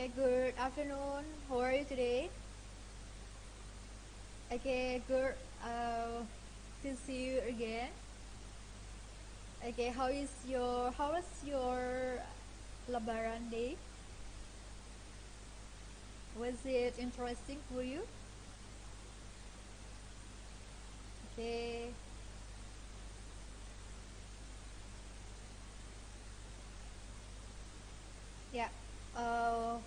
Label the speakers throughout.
Speaker 1: Okay, good afternoon. How are you today? Okay, good. To see you again. Okay, how was your Lebaran day? Was it interesting for you? Okay. Yeah. Uh,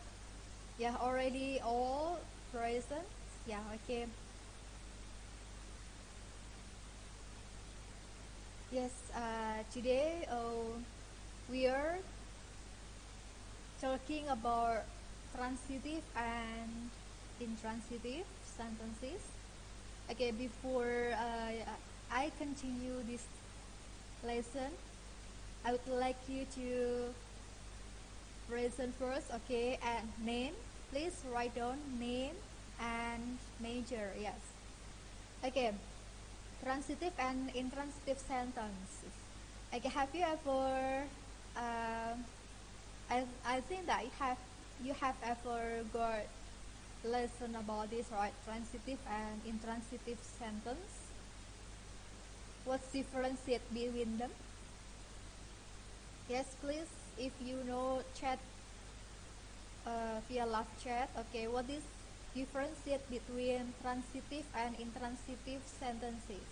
Speaker 1: yeah. Already all present. Yeah. Okay. Yes. Today we are talking about transitive and intransitive sentences. Okay, before I continue this lesson, I would like you to present first, okay, and name. Please write down name and major, yes. Okay, transitive and intransitive sentences. Okay, have you ever, I think that you have ever got lesson about this, right? Transitive and intransitive sentence. What's differentiate between them? Yes, please. If you know, chat via live chat. Okay, what is differentiate between transitive and intransitive sentences?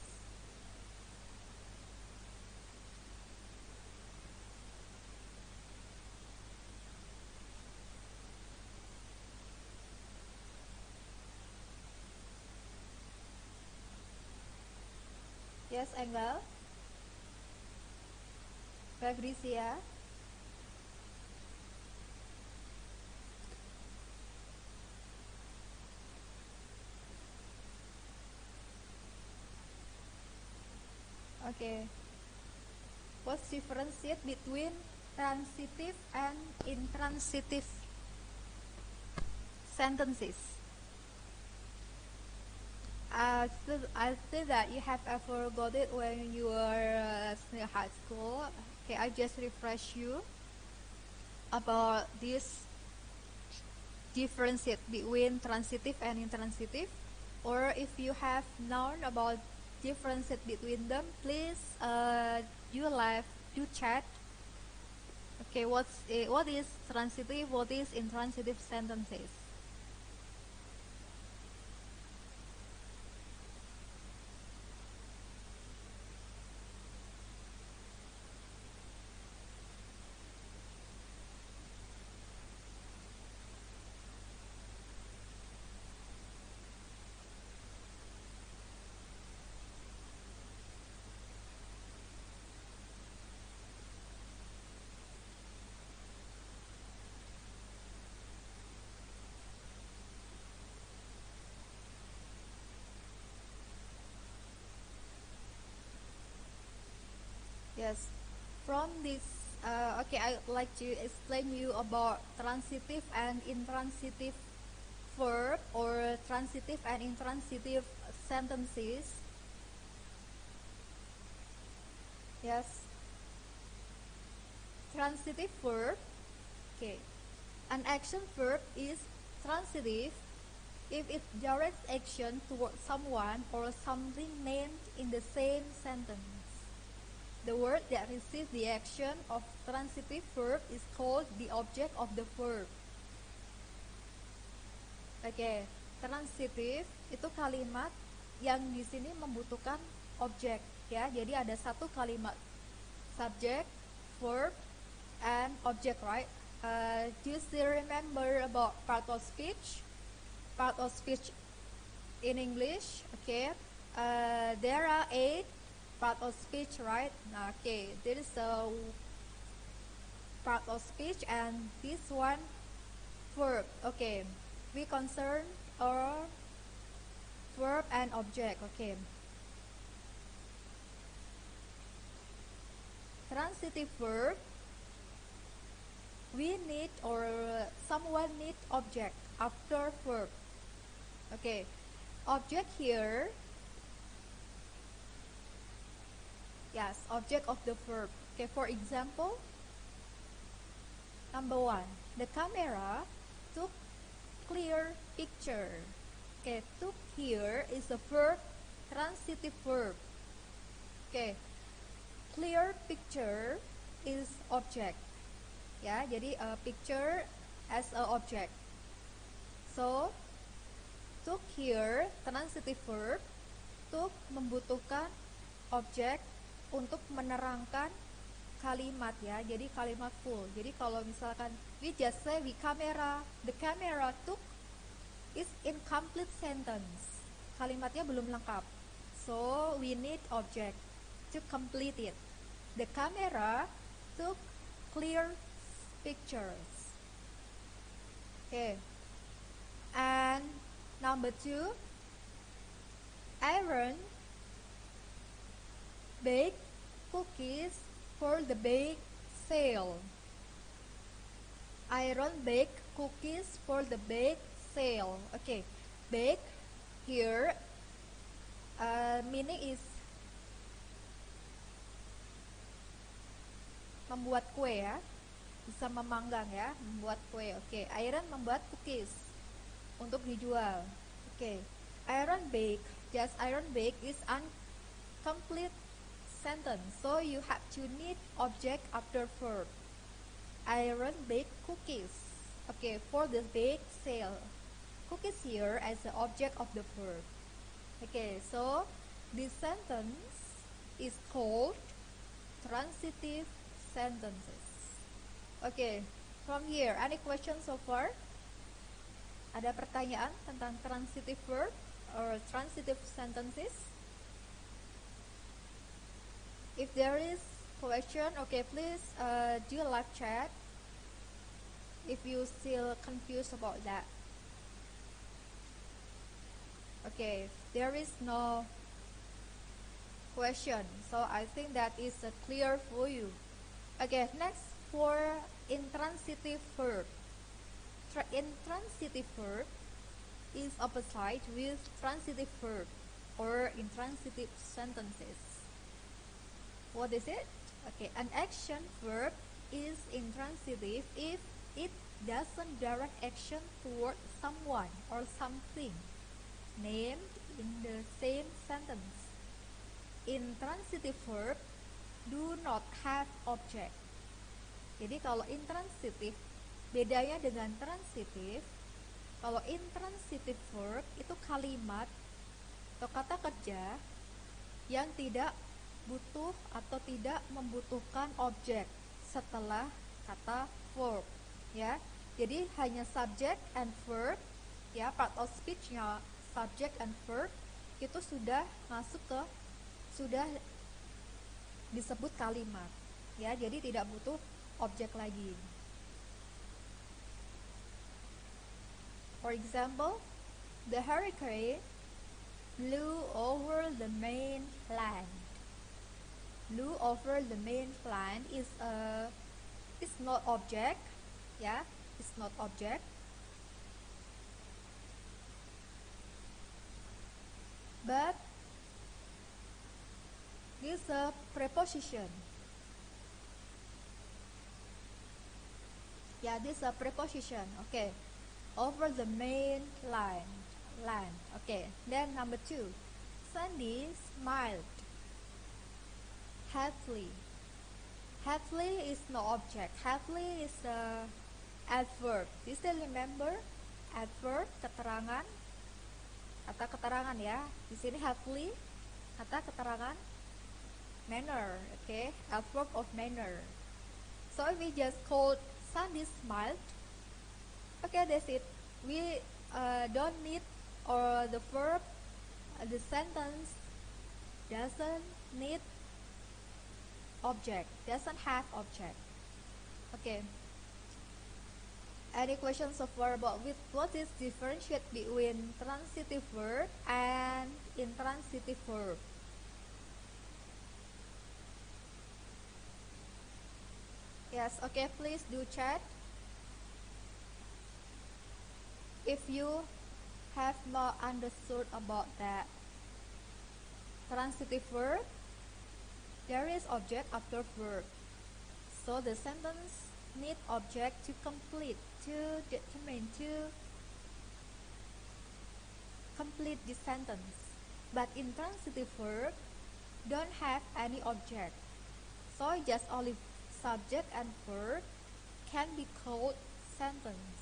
Speaker 1: Yes, Angel. Fabricia. Okay. What's differentiate between transitive and intransitive sentences? I think that you have ever got it when you were in high school. Okay, I just refresh you about this differentiate between transitive and intransitive, or if you have known about differences between them, please you live do chat. Okay, what is transitive, what is intransitive sentences? Yes, from this okay, I would like to explain you about transitive and intransitive verb or transitive and intransitive sentences. Yes, transitive verb. Okay, an action verb is transitive if it directs action toward someone or something named in the same sentence. The word that receives the action of transitive verb is called the object of the verb. Oke, transitive itu kalimat yang di sini membutuhkan objek, ya. Jadi ada satu kalimat subject, verb, and object, right? Do you still remember about part of speech? Part of speech in English, okay. There are 8 part of speech, right? Okay, there is a part of speech and this one verb. Okay, we concern our verb and object. Okay, transitive verb, we need or someone need object after verb. Okay, object here, yes, object of the verb. Okay, for example, number 1, the camera took clear picture. Okay, took here is a verb, transitive verb. Okay, clear picture is object. Ya, jadi picture as a object. So, took here transitive verb. Took membutuhkan objek untuk menerangkan kalimat ya. Jadi kalimat full. Jadi kalau misalkan we just say the camera took is incomplete sentence. Kalimatnya belum lengkap. So we need object to complete it. The camera took clear pictures. Okay. And number 2, Aaron baked cookies for the bake sale. Aaron baked cookies for the bake sale. Okay, bake here meaning is membuat kue ya, bisa memanggang ya, membuat kue. Oke, Aaron membuat cookies untuk dijual. Oke, Aaron bake. Just Aaron bake is incomplete sentence, so you have to need object after verb. Aaron bake cookies. Okay, for the bake sale. Cookies here as the object of the verb. Okay, so this sentence is called transitive sentences. Okay, from here, any questions so far? Ada pertanyaan tentang transitive verb or transitive sentences? If there is question, okay, please do a live chat if you still confused about that. Okay, there is no question, so I think that is clear for you. Okay, next for intransitive verb. Intransitive verb is opposite with transitive verb or intransitive sentences. What is it? Okay, an action verb is intransitive if it doesn't direct action toward someone or something named in the same sentence. Intransitive verb do not have object. Jadi kalau intransitif bedanya dengan transitif. Kalau intransitive verb itu kalimat atau kata kerja yang tidak butuh atau tidak membutuhkan objek setelah kata verb ya. Jadi hanya subject and verb ya, part of speech-nya subject and verb itu sudah masuk ke, sudah disebut kalimat ya, jadi tidak butuh objek lagi. For example, the hurricane blew over the mainland. Blew over the mainland is not object, yeah, it's not object. But this is a preposition. Yeah, this is a preposition. Okay. Over the main land. Okay, then number 2, Sandy smiled happily. Happily is no object. Happily is a adverb. You still remember adverb, keterangan, kata keterangan ya. Di sini happily kata keterangan, manner. Okay, adverb of manner. So we just called Sandy smiled. Okay, that's it. We don't need or the verb, the sentence doesn't need object, doesn't have object. Okay. Any questions so far about what is differentiate between transitive verb and intransitive verb? Yes, okay, please do chat. If you have not understood about that transitive verb, there is object after verb. So the sentence need object to complete, to determine, to complete the sentence. But intransitive verb don't have any object. So just only subject and verb can be called sentence.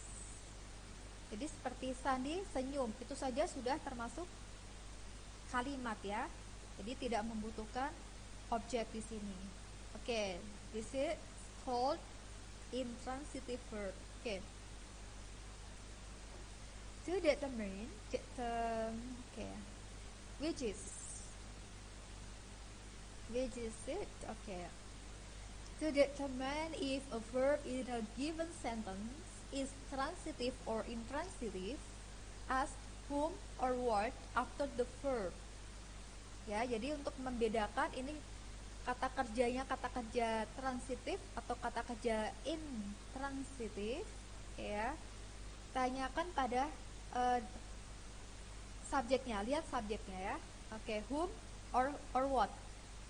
Speaker 1: Jadi seperti Sandi senyum, itu saja sudah termasuk kalimat ya. Jadi tidak membutuhkan objek di sini. Oke, this is called intransitive verb. Oke. To determine, which is it? Okay. To determine if a verb in a given sentence is transitive or intransitive, ask whom or what after the verb. Ya, jadi untuk membedakan ini kata kerjanya kata kerja transitif atau kata kerja intransitif, ya. Tanyakan pada subjeknya, lihat subjeknya ya. Oke, whom or what.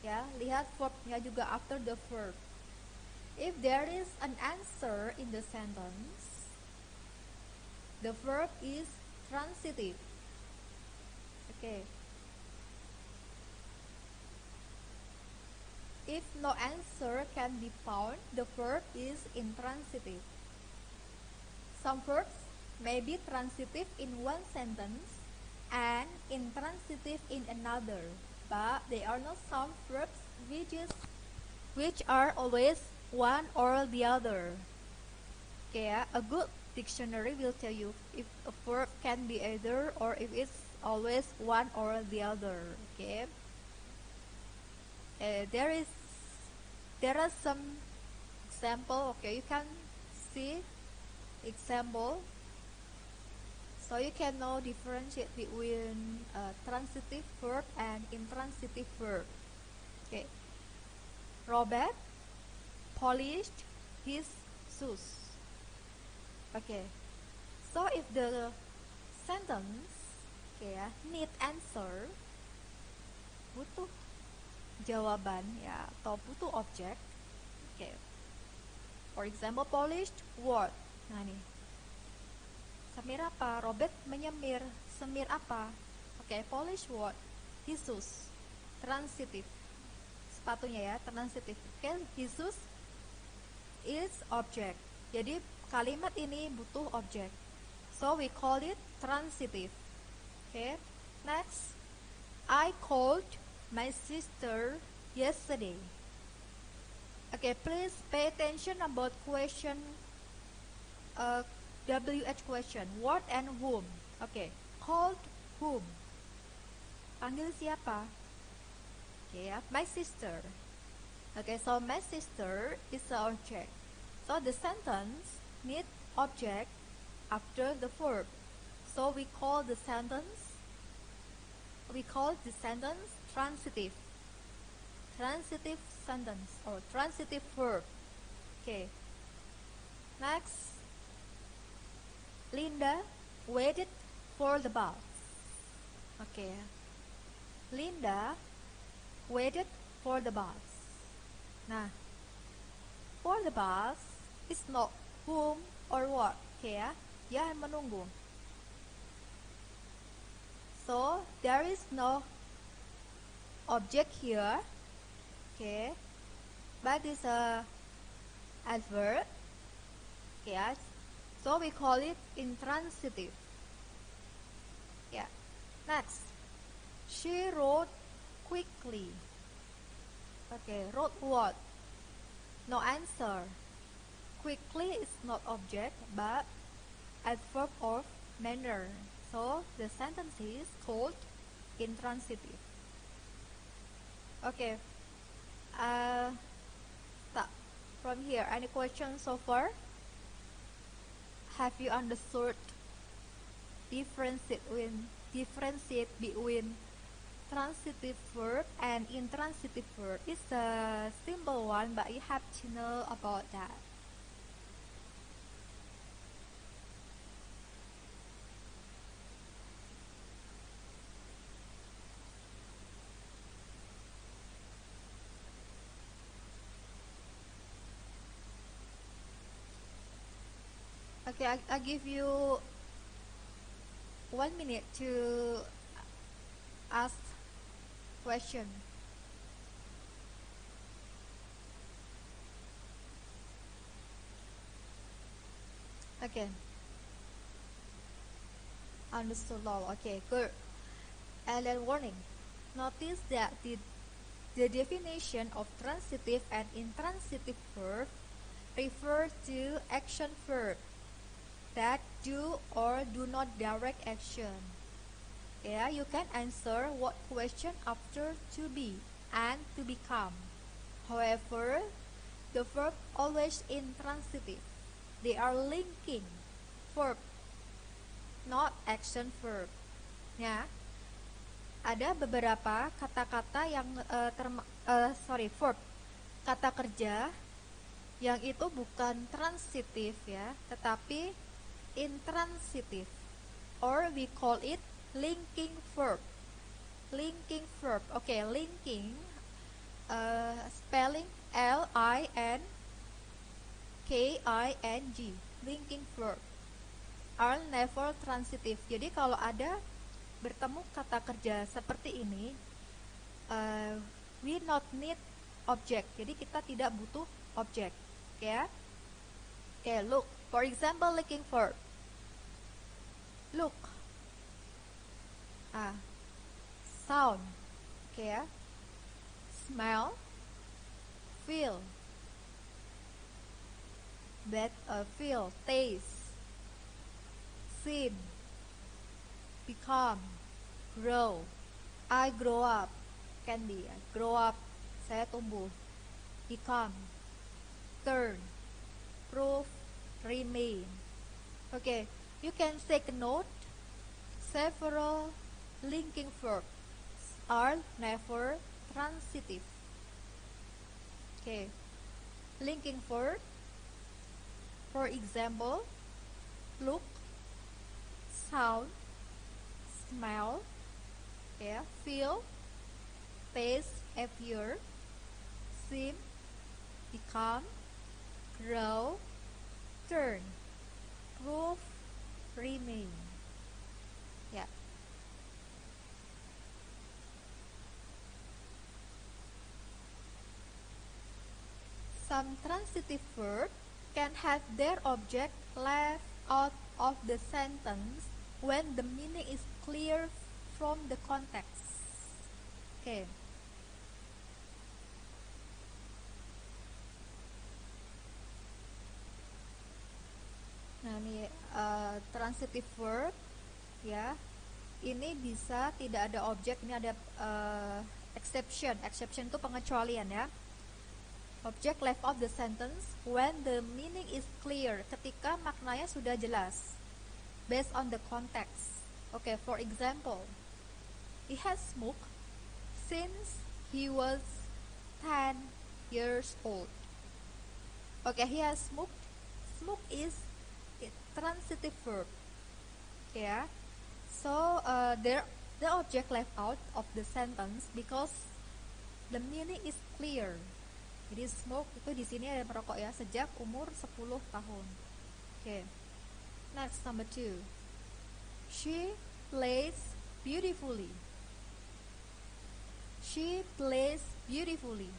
Speaker 1: Ya, lihat verbnya juga after the verb. If there is an answer in the sentence, the verb is transitive. Okay. If no answer can be found, the verb is intransitive. Some verbs may be transitive in one sentence and intransitive in another, but there are not some verbs which are always one or the other. Okay, a good dictionary will tell you if a verb can be either or if it's always one or the other. Okay. There are some example. Okay, you can see example, so you can know differentiate between transitive verb and intransitive verb. Okay, Robert polished his shoes. Okay, so if the sentence need answer, butuh jawaban ya atau butuh objek. Okay. For example, polished what? Nah nih, semir apa? Robert menyemir. Semir apa? Okay, polish what? His shoes. Transitive. Sepatunya ya, transitive. Okay, his shoes is object. Jadi kalimat ini butuh objek. So we call it transitive. Okay. Next, I called my sister yesterday. Okay, please pay attention about question WH question. What and whom? Okay, called whom? Panggil siapa? Okay, my sister. Okay, so my sister is the object. So the sentence need object after the verb. So we call the sentence transitive. Transitive sentence or transitive verb. Okay. Next, Linda waited for the bus. Okay. Linda waited for the bus. Nah, for the bus is not whom or what. Okay ya, dia menunggu. So there is no object here. Okay, but it's a adverb. Yes, so we call it intransitive. Yeah. Next, she wrote quickly. Okay, wrote what? No answer. Quickly is not object but adverb of manner. So the sentence is called intransitive. Okay. From here, any questions so far? Have you understood differentiate between transitive verb and intransitive verb? It's a simple one, but you have to know about that. Okay, I give you 1 minute to ask question. Okay. Understood law. Okay, good. And then warning. Notice that the definition of transitive and intransitive verb refer to action verb that do or do not direct action. Yeah, you can answer what question after to be and to become. However, the verb always intransitive. They are linking verb, not action verb. Ya, ada beberapa kata-kata yang verb, kata kerja yang itu bukan transitif ya, tetapi intransitif, or we call it linking verb. Linking verb. Okay, linking spelling LINKING. Linking verb are never transitive. Jadi kalau ada bertemu kata kerja seperti ini, we not need object. Jadi kita tidak butuh objek. Oke ya? Oke, look. For example, linking verb. Look. Sound. Oke ya? Smell. Feel. Feel. Taste. Seem. Become. Grow. I grow up. Candy. Grow up. Saya tumbuh. Become. Turn. Prove. Remain. Okay, you can take note. Several linking verbs are never transitive. Okay, linking verb. For example, look, sound, smell, feel, taste, appear, seem, become, grow, turn, prove, remain. Yeah. Some transitive verbs can have their object left out of the sentence when the meaning is clear from the context. Okay. Nah, ini transitive verb ya. Ini bisa tidak ada objek, ini ada exception. Exception itu pengecualian ya. Object left of the sentence when the meaning is clear, ketika maknanya sudah jelas, based on the context. Okay, for example, he has smoked since he was 10 years old. Okay, he has smoked. Smoke is a transitive verb. Yeah, so the object left out of the sentence because the meaning is clear. Jadi smoke itu di sini ada merokok ya, sejak umur 10 tahun. Okay. Next, number 2. She plays beautifully. She plays beautifully.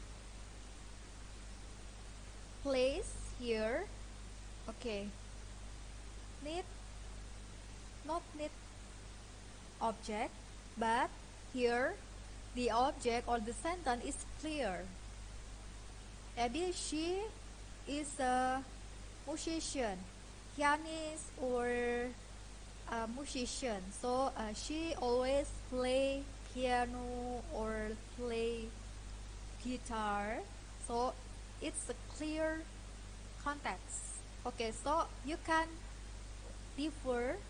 Speaker 1: Plays here. Okay. Not need object, but here the object or the sentence is clear. Maybe she is a musician, pianist, or a musician. So she always play piano or play guitar. So it's a clear context. Okay, so you can differ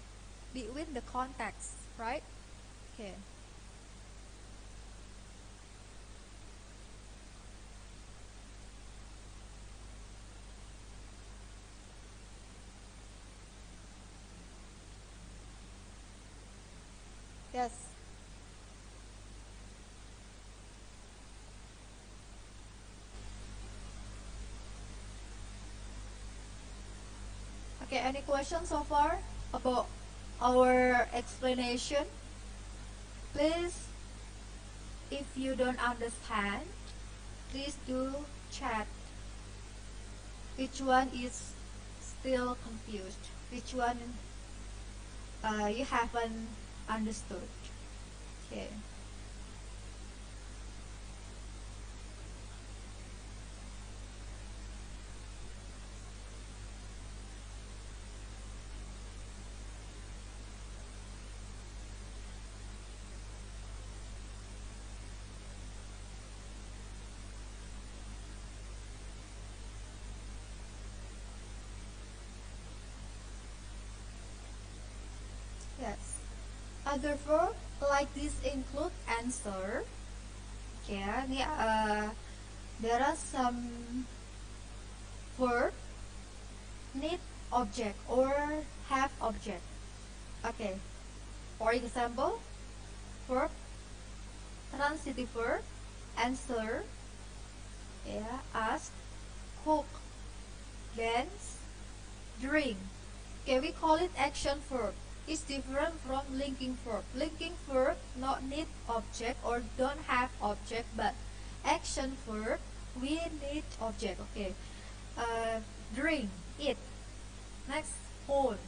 Speaker 1: between the context, right? Okay. Yes. Oke, Okay, any questions so far about our explanation? Please, if you don't understand, please do chat. Which one is still confused? Which one you haven't understood? Okay. Yes. Other verb like this include answer. Okay, there are some verb need object or have object. Okay. For example, verb transitive verb answer, ask, cook, dance, drink. Okay, we call it action verb. It's different from linking verb. Linking verb not need object or don't have object, but action verb we need object. Okay, drink, eat. Next, hold,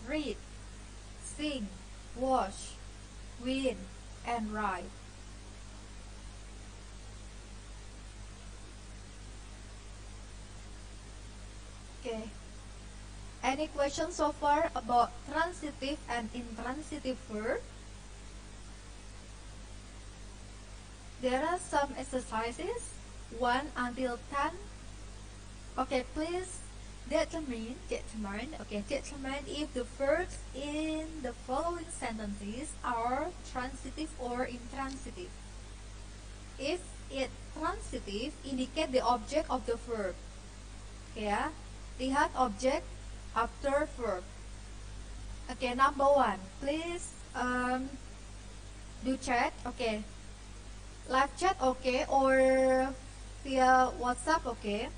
Speaker 1: read, sing, wash, win, and write. Okay. Any questions so far about transitive and intransitive verb? There are some exercises 1 until 10. Okay, please determine if the verbs in the following sentences are transitive or intransitive. If it's transitive, indicate the object of the verb. Okay, lihat object after verb. Okay, number 1, please do chat. Okay, live chat, okay, or via WhatsApp, okay.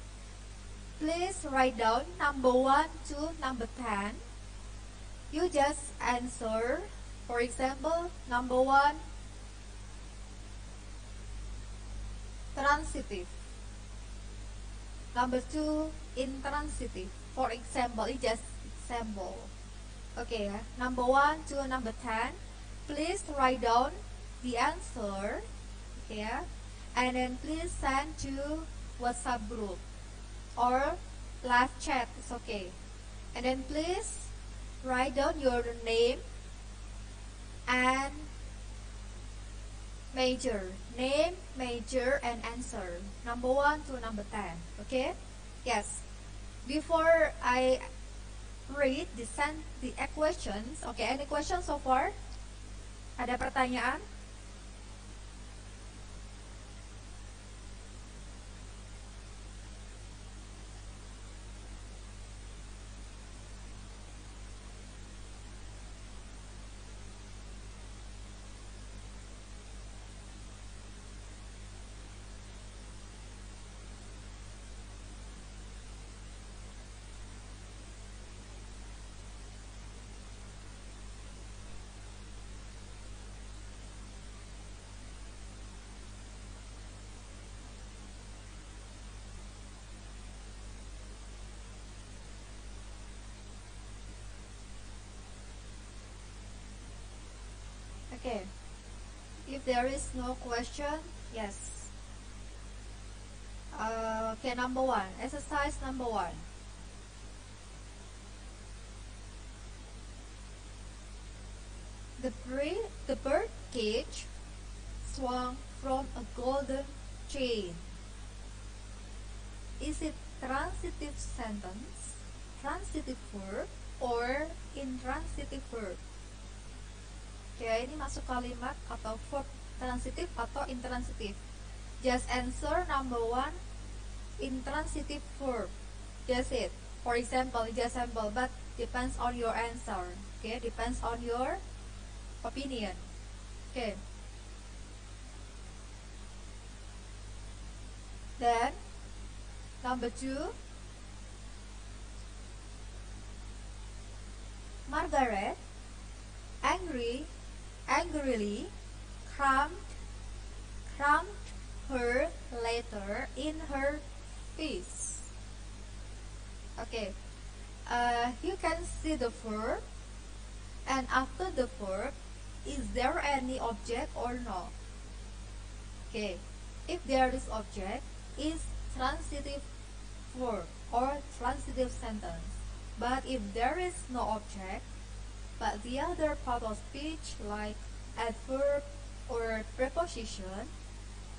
Speaker 1: Please write down number 1 to number 10. You just answer. For example, number 1 transitive, number 2 intransitive. For example, it's just example. Okay, number 1 to number 10. Please write down the answer. Okay, and then please send to WhatsApp group or live chat. It's okay. And then please write down your name and major. Name, major, and answer. Number 1 to number 10. Okay? Yes. Before I read the questions. Okay, any questions so far? Ada pertanyaan? Okay. If there is no question, yes. Okay, number 1. Exercise number 1. The bird cage swung from a golden chain. Is it transitive sentence, transitive verb, or intransitive verb? Okay, ini masuk kalimat atau verb transitif atau intransitif. Just answer number 1, intransitive verb. Just it. For example, just sample, but depends on your answer. Okay, depends on your opinion. Okay. Then number 2, Margaret angrily crammed her letter in her face. Okay, you can see the verb, and after the verb, is there any object or no? Okay, if there is object, is transitive verb or transitive sentence. But if there is no object, but the other part of speech like adverb or preposition,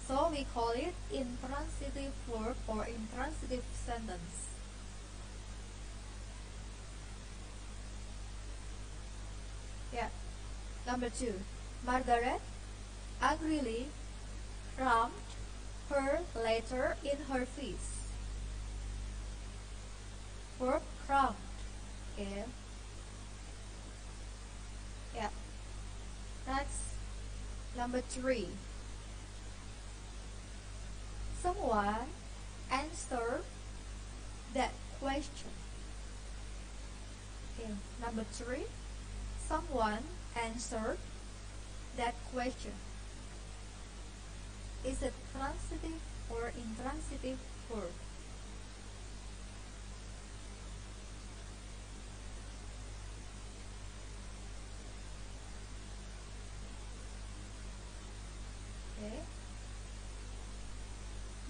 Speaker 1: so we call it intransitive verb or intransitive sentence. Yeah. Number 2. Margaret angrily crammed her letter in her face. Verb crammed. Okay. Yeah. Next, number 3. Someone answered that question. Okay. Number 3. Someone answered that question. Is it transitive or intransitive verb? Okay.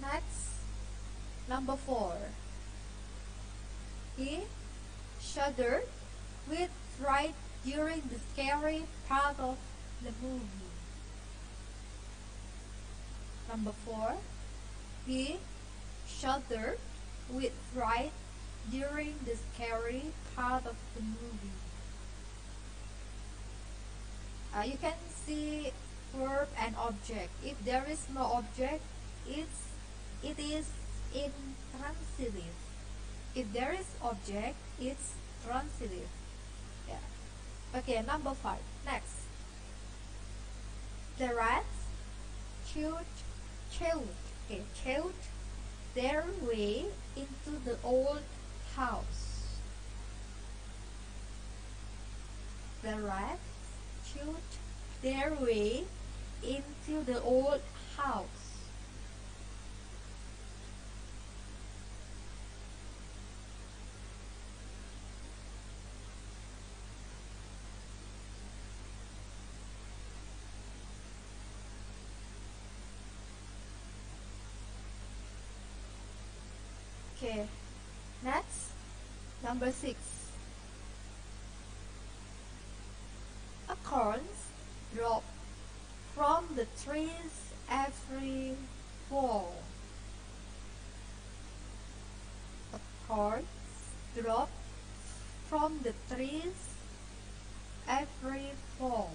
Speaker 1: Next, number 4. He shuddered with fright during the scary part of the movie. Number 4. He shuddered with fright during the scary part of the movie. You can see verb and object. If there is no object, it is intransitive. If there is object, it's transitive. Yeah. Okay, number 5. Next. The rats chewed their way into the old house. The rats chewed their way into the old house. Okay, next, number 6. Acorns drop from the trees every fall. Acorns drop from the trees every fall.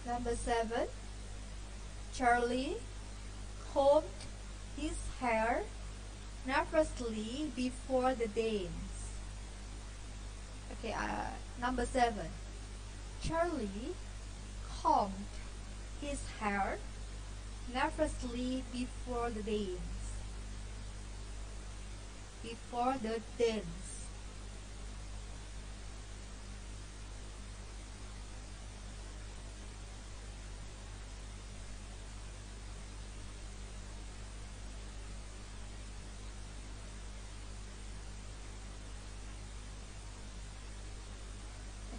Speaker 1: Number 7. Charlie combed his hair nervously before the dance. Okay, number 7. Charlie combed his hair nervously before the dance. Before the dance.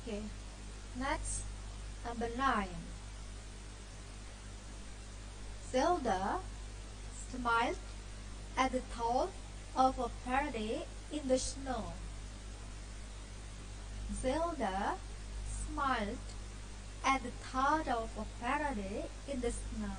Speaker 1: Okay, next, number 9. Zelda smiled at the thought of a party in the snow. Zelda smiled at the thought of a party in the snow.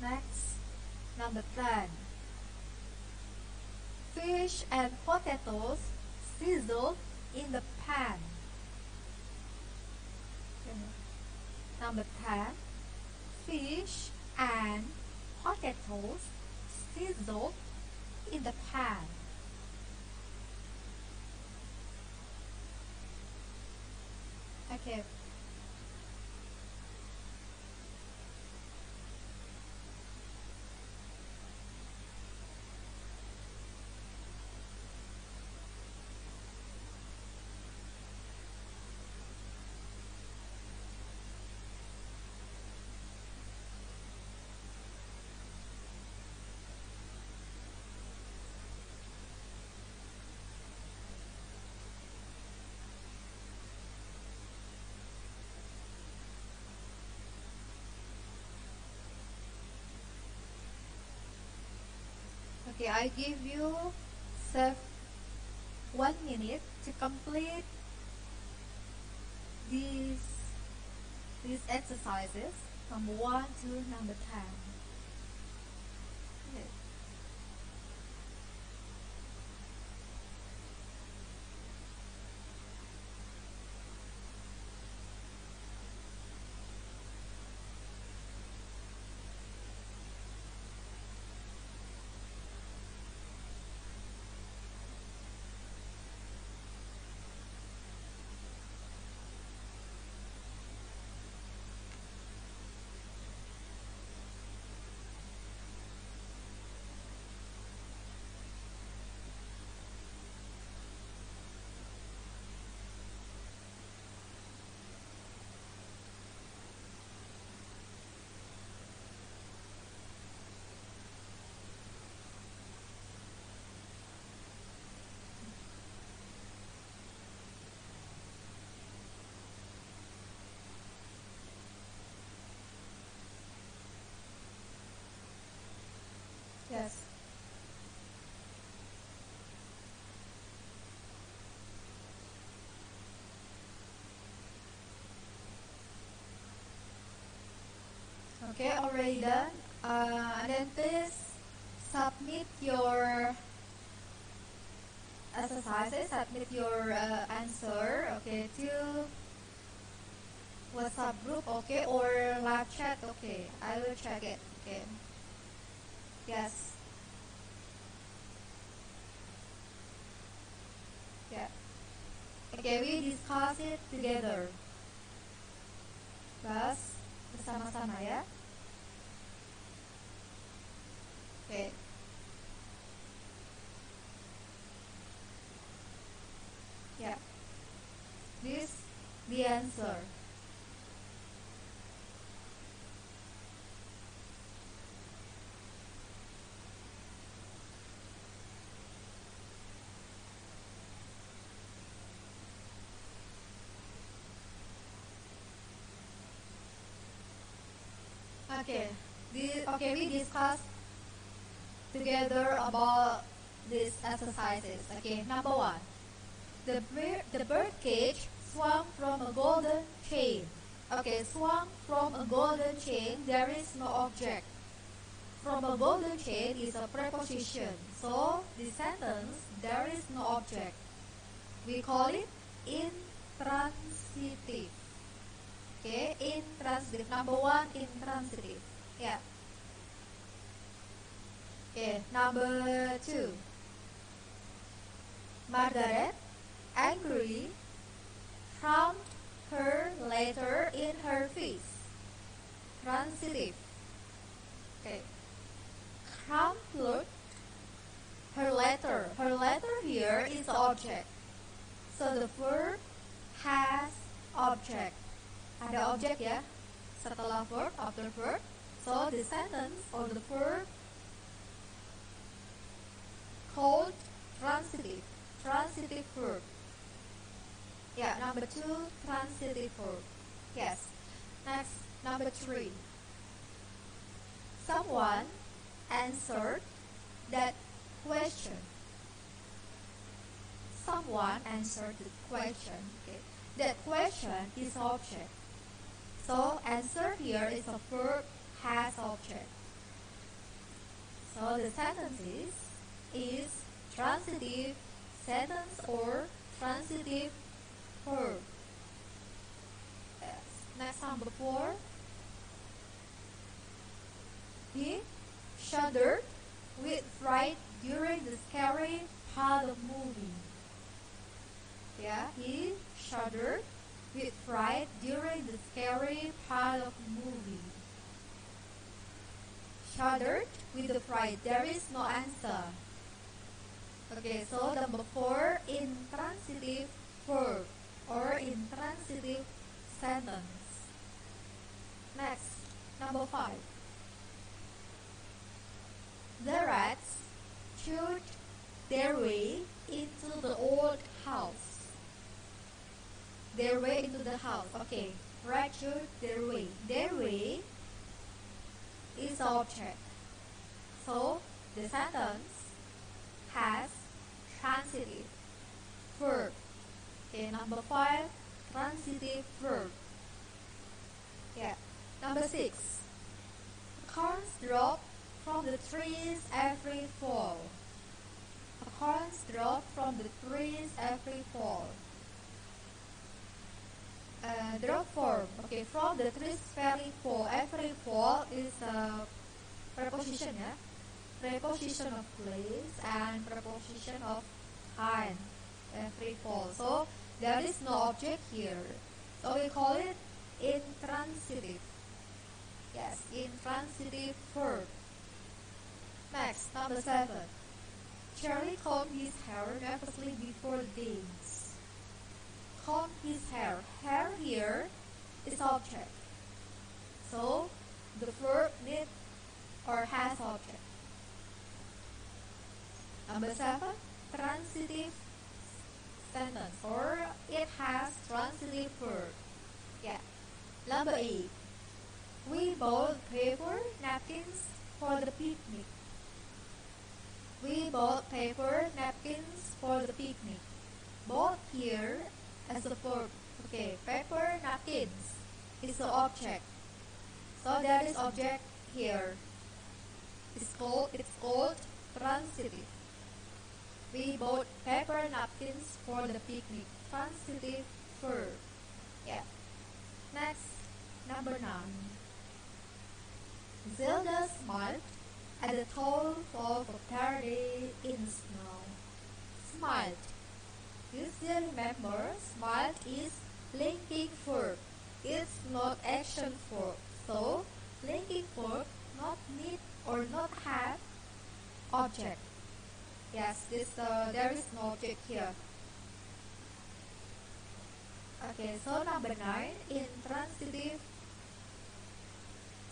Speaker 1: Next, number 10. fish and potatoes sizzled in the pan. Number 10. Fish and potatoes sizzled in the pan. Okay. Okay, I give you 1 minute to complete these exercises from 1 to number 10. Okay. Yes. Okay, already done. And then please submit your exercises, submit your answer, okay, to WhatsApp group, okay, or live chat, okay. I will check it, okay. Yes. Yeah. Okay, we discuss it together. Bahas bersama-sama ya. Okay. Yeah. This the answer. Okay. We discuss together about these exercises. Okay, number 1. The bird cage swung from a golden chain. Okay, swung from a golden chain, there is no object. From a golden chain is a preposition. So, the sentence, there is no object. We call it intransitive. Okay, intransitive. Number 1, intransitive. Yeah. Okay, number 2. Margaret angrily thumped her letter in her face. Transitive. Okay. Crumpled her letter. Her letter here is object. So the verb has object. Ada objek ya setelah verb, after verb. So the sentence or the verb called transitive. Transitive verb. Yeah, number 2, transitive verb. Yes. Next, number 3. Someone answered that question. Someone answered the question. Okay. That question is object. So answer here is a verb has object. So the sentence is transitive sentence or transitive verb. Yes. Next, number 4. He shuddered with fright during the scary part of movie. Yeah, he shuddered with fright during the scary part of movie. Shuddered with the fright. There is no answer. Okay, so number 4, intransitive verb or intransitive sentence. Next, number 5. The rats chewed their way into the old house. Their way into the house. Okay, rats chewed their way. Their way is object. So the sentence has transitive verb. Okay, number 5, transitive verb. Yeah. Number 6. Acorns drop from the trees every fall. Acorns drop from the trees every fall. Drop form. Okay, from the trees every fall. Every fall is a preposition, yeah. Preposition of place and preposition of kind. Every fall. So there is no object here. So we call it intransitive. Yes, intransitive verb. Next, number 7. Charlie combed his hair nervously before the dance. Comb his hair. Hair here is object. So the verb needs or has object. Number 7, transitive sentence or it has transitive verb. Yeah. Number 8. We bought paper napkins for the picnic. We bought paper napkins for the picnic. Bought here as a verb. Okay, paper napkins is the object. So there is object here. It's called transitive. We bought paper napkins for the picnic. Transitive verb. Yeah. Next, number 9. Zelda smiled at the thought of a party in the snow. Smiled. You still remember, smiled is linking verb. It's not action verb. So, linking verb not need or not have object. Yes, there is no object here. Okay, so number 9, intransitive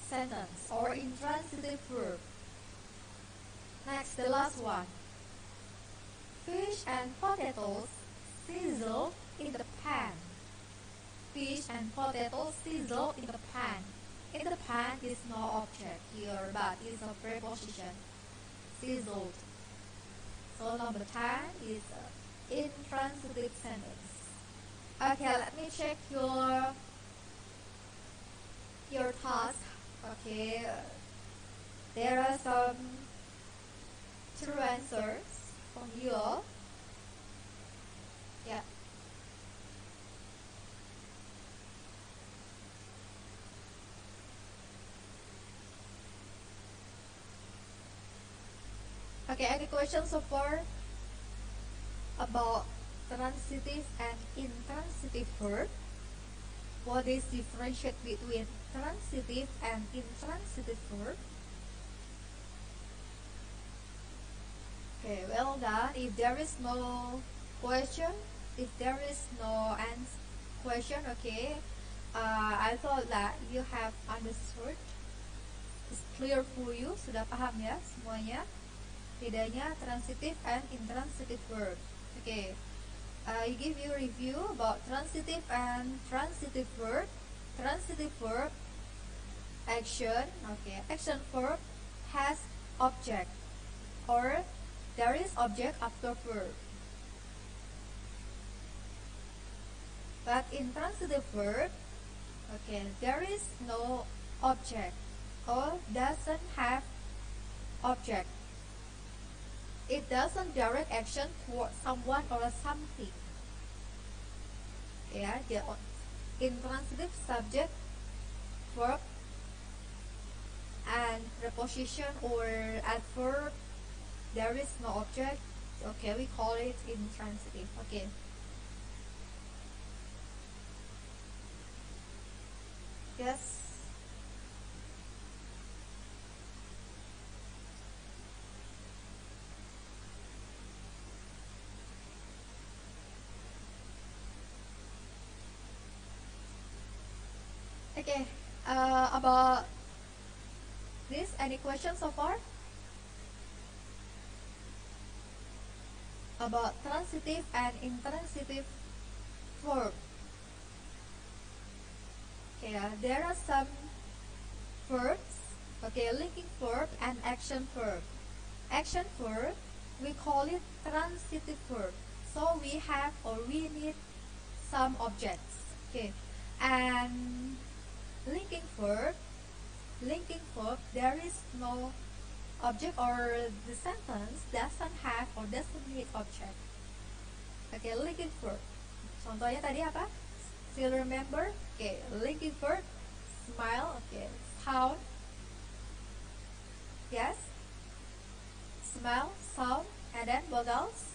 Speaker 1: sentence or intransitive verb. Next, the last one. Fish and potatoes sizzle in the pan. Fish and potatoes sizzle in the pan. In the pan is no object here, but is a preposition. Sizzled. So number 10 is intransitive sentence. Okay, let me check your task. Okay, there are some true answers from you all. Yeah. Okay, any questions so far about transitive and intransitive verb? What is differentiate between transitive and intransitive verb? Okay, well done. If there is no question, if there is no question, okay, I thought that you have understood. It's clear for you, sudah paham ya semuanya. Bedanya transitive and intransitive verb. Okay, I give you review about transitive and transitive verb. Transitive verb, action. Okay, action verb has object or there is object after verb. But in transitive verb, okay, there is no object or doesn't have object. It doesn't direct action toward someone or something. Yeah, the intransitive subject, verb, and preposition or adverb. There is no object. Okay, we call it intransitive. Okay. Yes. Okay. About this, any questions so far? About transitive and intransitive verb. Okay, there are some verbs. Okay, linking verb and action verb. Action verb, we call it transitive verb. So we have or we need some objects. Okay, and linking verb, there is no object or the sentence doesn't have or doesn't need object. Okay, linking verb. Contohnya tadi apa? Still remember? Okay, linking verb, smile. Okay, sound. Yes, smell, sound, and then what else?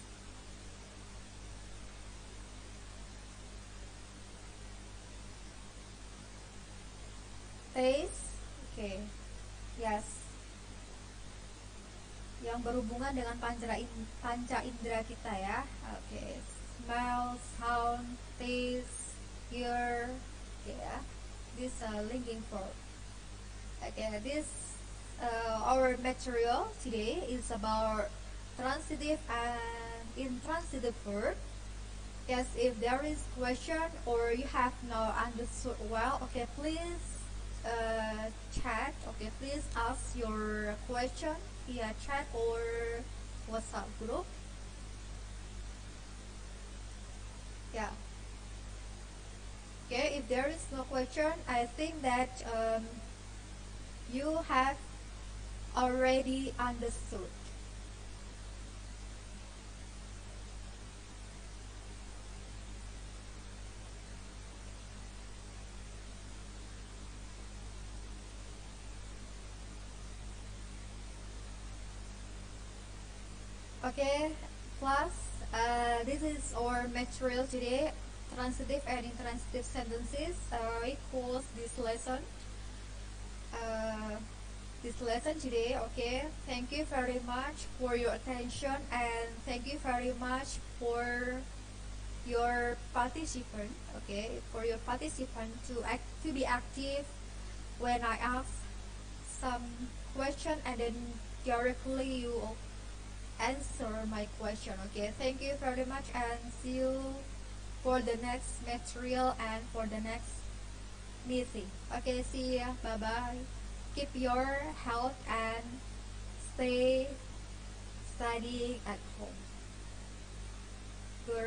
Speaker 1: Taste. Okay, yes. Yang berhubungan dengan panca indera kita ya. Okay, smell, sound, taste, hear. Okay, yeah. This linking verb. Okay, our material today is about transitive and intransitive verb. Yes, if there is question or you have not understood well, okay, please chat. Okay, please ask your question via chat or WhatsApp group. Yeah. Okay, if there is no question, I think that you have already understood. Okay, class, this is our material today, transitive and intransitive sentences. We close this lesson. Today. Okay, thank you very much for your attention and thank you very much for your participant. Okay, for your participant to be active when I ask some question and then directly you answer my question. Okay, thank you very much and see you for the next material and for the next meeting. Okay, see ya. Bye bye. Keep your health and stay studying at home. Good.